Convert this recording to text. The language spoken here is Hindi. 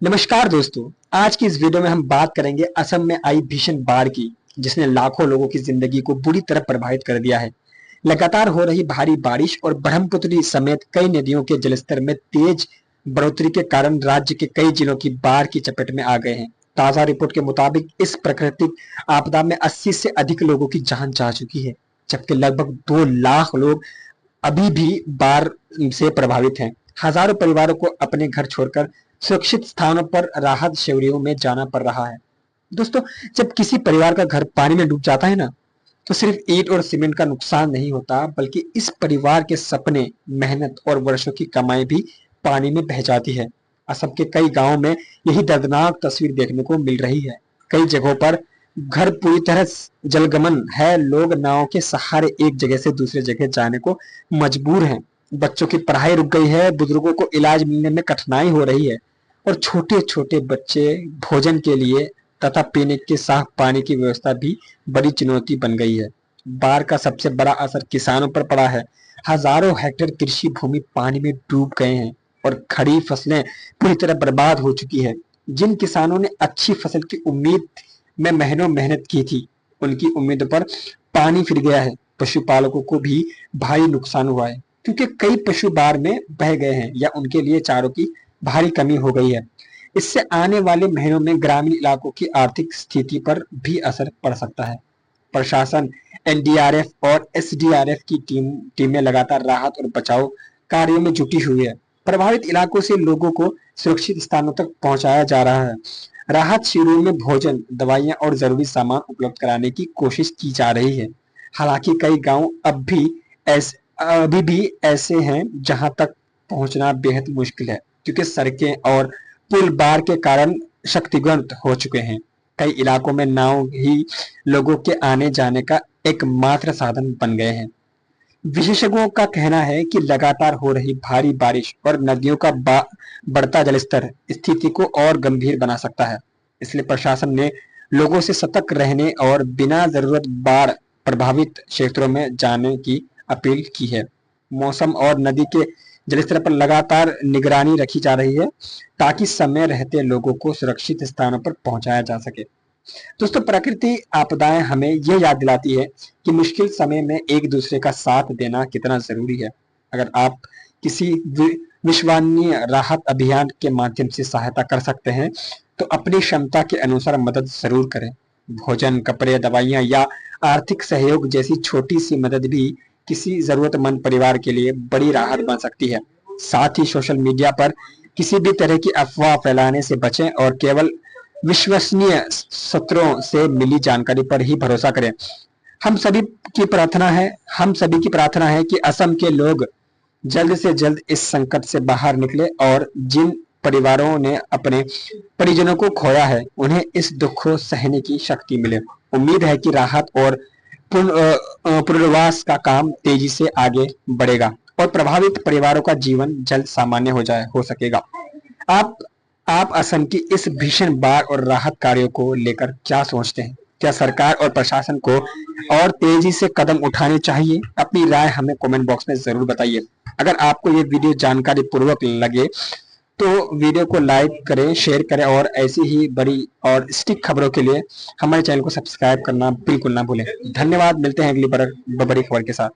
नमस्कार दोस्तों। आज की इस वीडियो में हम बात करेंगे असम में आई भीषण बाढ़ की, जिसने लाखों लोगों की जिंदगी को बुरी तरह प्रभावित कर दिया है। लगातार हो रही भारी बारिश और ब्रह्मपुत्र समेत कई नदियों के जलस्तर में तेज बढ़ोतरी के कारण राज्य के कई जिलों की बाढ़ की चपेट में आ गए हैं। ताजा रिपोर्ट के मुताबिक इस प्राकृतिक आपदा में 80 से अधिक लोगों की जान जा चुकी है, जबकि लगभग 2 लाख लोग अभी भी बाढ़ से प्रभावित हैं। हजारों परिवारों को अपने घर छोड़कर सुरक्षित स्थानों पर राहत शिविरों में जाना पड़ रहा है। दोस्तों, जब किसी परिवार का घर पानी में डूब जाता है ना, तो सिर्फ ईंट और सीमेंट का नुकसान नहीं होता, बल्कि इस परिवार के सपने, मेहनत और वर्षों की कमाई भी पानी में बह जाती है। असम के कई गांवों में यही दर्दनाक तस्वीर देखने को मिल रही है। कई जगहों पर घर पूरी तरह जलमग्न है। लोग नाव के सहारे एक जगह से दूसरी जगह जाने को मजबूर हैं। बच्चों की पढ़ाई रुक गई है, बुजुर्गों को इलाज मिलने में कठिनाई हो रही है और छोटे छोटे बच्चे भोजन के लिए तथा पीने के साफ पानी की व्यवस्था भी बड़ी चुनौती बन गई है। बाढ़ का सबसे बड़ा असर किसानों पर पड़ा है। हजारों हेक्टेयर कृषि भूमि पानी में डूब गए हैं और खड़ी फसलें पूरी तरह बर्बाद हो चुकी है। जिन किसानों ने अच्छी फसल की उम्मीद में महीनों मेहनत की थी, उनकी उम्मीदों पर पानी फिर गया है। पशुपालकों को भी भारी नुकसान हुआ है, क्योंकि कई पशु बाढ़ में बह गए हैं या उनके लिए चारों की भारी कमी हो गई है। इससे आने वाले महीनों में ग्रामीण इलाकों की आर्थिक स्थिति पर भी असर पड़ सकता है। प्रशासन, एनडीआरएफ और एसडीआरएफ की टीमें लगातार राहत और बचाव कार्यों में जुटी हुई है। प्रभावित इलाकों से लोगों को सुरक्षित स्थानों तक पहुंचाया जा रहा है। राहत शिविरों में भोजन, दवाइयां और जरूरी सामान उपलब्ध कराने की कोशिश की जा रही है। हालांकि कई गांव अभी भी ऐसे हैं जहां तक पहुंचना बेहद मुश्किल है, क्योंकि सड़कें और पुल बाढ़ के कारण क्षतिग्रस्त हो चुके हैं। कई इलाकों में नाव ही लोगों के आने जाने का एकमात्र साधन बन गए हैं। विशेषज्ञों का कहना है कि लगातार हो रही भारी बारिश और नदियों का बढ़ता जलस्तर स्थिति को और गंभीर बना सकता है। इसलिए प्रशासन ने लोगों से सतर्क रहने और बिना जरूरत बाढ़ प्रभावित क्षेत्रों में जाने की अपील की है। मौसम और नदी के जलस्तर पर लगातार निगरानी रखी जा रही है, ताकि समय रहते लोगों को सुरक्षित स्थानों पर पहुंचाया जा सके। दोस्तों, प्रकृति आपदाएं हमें यह याद दिलाती है कि मुश्किल समय में एक दूसरे का साथ देना कितना जरूरी है। अगर आप किसी विश्वसनीय राहत अभियान के माध्यम से सहायता कर सकते हैं, तो अपनी क्षमता के अनुसार मदद जरूर करें। भोजन, कपड़े, दवाइयां या आर्थिक सहयोग जैसी छोटी सी मदद भी किसी जरूरतमंद परिवार के लिए बड़ी राहत बन सकती है। साथ ही सोशल मीडिया पर किसी भी तरह की अफवाह फैलाने से बचें और केवल विश्वसनीय सूत्रों से मिली जानकारी पर ही भरोसा करें। हम सभी की प्रार्थना है कि असम के लोग जल्द से जल्द इस संकट से बाहर निकले और जिन परिवारों ने अपने परिजनों को खोया है, उन्हें इस दुख को सहने की शक्ति मिले। उम्मीद है कि राहत और पुनर्वास का काम तेजी से आगे बढ़ेगा और प्रभावित परिवारों का जीवन जल्द सामान्य हो सकेगा। आप आप असम की इस भीषण बाढ़ और राहत कार्यों को लेकर क्या सोचते हैं? क्या सरकार और प्रशासन को और तेजी से कदम उठाने चाहिए? अपनी राय हमें कमेंट बॉक्स में जरूर बताइए। अगर आपको ये वीडियो जानकारी पूर्वक लगे, तो वीडियो को लाइक करें, शेयर करें और ऐसी ही बड़ी और सटीक खबरों के लिए हमारे चैनल को सब्सक्राइब करना बिल्कुल ना भूलें। धन्यवाद। मिलते हैं अगली बड़ी खबर के साथ।